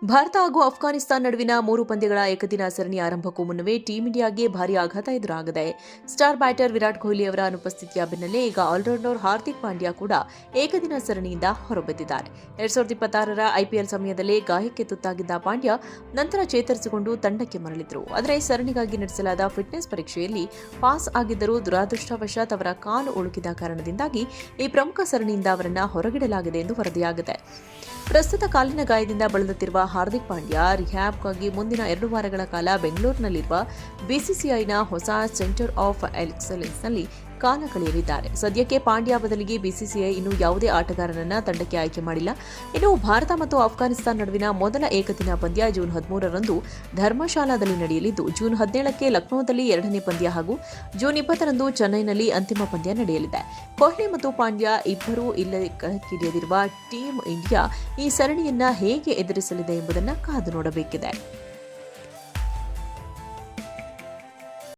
ಭಾರತ ಹಾಗೂ ಅಫ್ಘಾನಿಸ್ತಾನ ನಡುವಿನ 3 ಪಂದ್ಯಗಳ ಏಕದಿನ ಸರಣಿ ಆರಂಭಕ್ಕೂ ಮುನ್ನವೇ ಟೀಂ ಇಂಡಿಯಾಗೆ ಭಾರೀ ಆಘಾತ ಎದುರಾಗಿದೆ. ಸ್ಟಾರ್ ಬ್ಯಾಟರ್ ವಿರಾಟ್ ಕೊಹ್ಲಿ ಅವರ ಅನುಪಸ್ಥಿತಿಯ ಬೆನ್ನಲ್ಲೇ ಈಗ ಆಲ್ರೌಂಡರ್ ಹಾರ್ದಿಕ್ ಪಾಂಡ್ಯ ಕೂಡ ಏಕದಿನ ಸರಣಿಯಿಂದ ಹೊರಬಿದ್ದಿದ್ದಾರೆ. 2026ರ ಐಪಿಎಲ್ ಸಮಯದಲ್ಲೇ ಗಾಯಕ್ಕೆ ತುತ್ತಾಗಿದ್ದ ಪಾಂಡ್ಯ ನಂತರ ಚೇತರಿಸಿಕೊಂಡು ತಂಡಕ್ಕೆ ಮರಳಿದ್ರು. ಆದರೆ ಸರಣಿಗಾಗಿ ನಡೆಸಲಾದ ಫಿಟ್ನೆಸ್ ಪರೀಕ್ಷೆಯಲ್ಲಿ ಪಾಸ್ ಆಗಿದ್ದರೂ ದುರಾದೃಷ್ಟವಶಾತ್ ಅವರ ಕಾಲು ಉಳುಕಿದ ಕಾರಣದಿಂದಾಗಿ ಈ ಪ್ರಮುಖ ಸರಣಿಯಿಂದ ಅವರನ್ನು ಹೊರಗಿಡಲಾಗಿದೆ ಎಂದು ವರದಿಯಾಗಿದೆ. ಪ್ರಸ್ತುತ ಕಾಲಿನ ಗಾಯದಿಂದ ಬಳಲುತ್ತಿರುವ ಹಾರ್ದಿಕ್ ಪಾಂಡ್ಯ ರಿಹ್ಯಾಬ್ಗಾಗಿ ಮುಂದಿನ 2 ವಾರಗಳ ಕಾಲ ಬೆಂಗಳೂರಿನಲ್ಲಿರುವ ಬಿಸಿಸಿಐನ ಹೊಸ ಸೆಂಟರ್ ಆಫ್ ಎಕ್ಸಲೆನ್ಸ್ನಲ್ಲಿ ಕಾಲ ಕಳೆಯಲಿದ್ದಾರೆ. ಸದ್ಯಕ್ಕೆ ಪಾಂಡ್ಯ ಬದಲಿಗೆ ಬಿಸಿಸಿಐ ಇನ್ನೂ ಯಾವುದೇ ಆಟಗಾರನನ್ನ ತಂಡಕ್ಕೆ ಆಯ್ಕೆ ಮಾಡಿಲ್ಲ. ಇನ್ನು ಭಾರತ ಮತ್ತು ಅಫ್ಘಾನಿಸ್ತಾನ ನಡುವಿನ ಮೊದಲ ಏಕದಿನ ಪಂದ್ಯ ಜೂನ್ 13ರಂದು ಧರ್ಮಶಾಲಾದಲ್ಲಿ ನಡೆಯಲಿದ್ದು, ಜೂನ್ 17ಕ್ಕೆ ಲಕ್ನೋದಲ್ಲಿ 2ನೇ ಪಂದ್ಯ ಹಾಗೂ ಜೂನ್ 20ರಂದು ಚೆನ್ನೈನಲ್ಲಿ ಅಂತಿಮ ಪಂದ್ಯ ನಡೆಯಲಿದೆ. ಕೊಹ್ಲಿ ಮತ್ತು ಪಾಂಡ್ಯ ಇಬ್ಬರೂ ಕಣಕ್ಕಿಳಿಯದಿರುವ ಟೀಂ ಇಂಡಿಯಾ ಈ ಸರಣಿಯನ್ನ ಹೇಗೆ ಎದುರಿಸಲಿದೆ ಎಂಬುದನ್ನು ಕಾದು ನೋಡಬೇಕಿದೆ.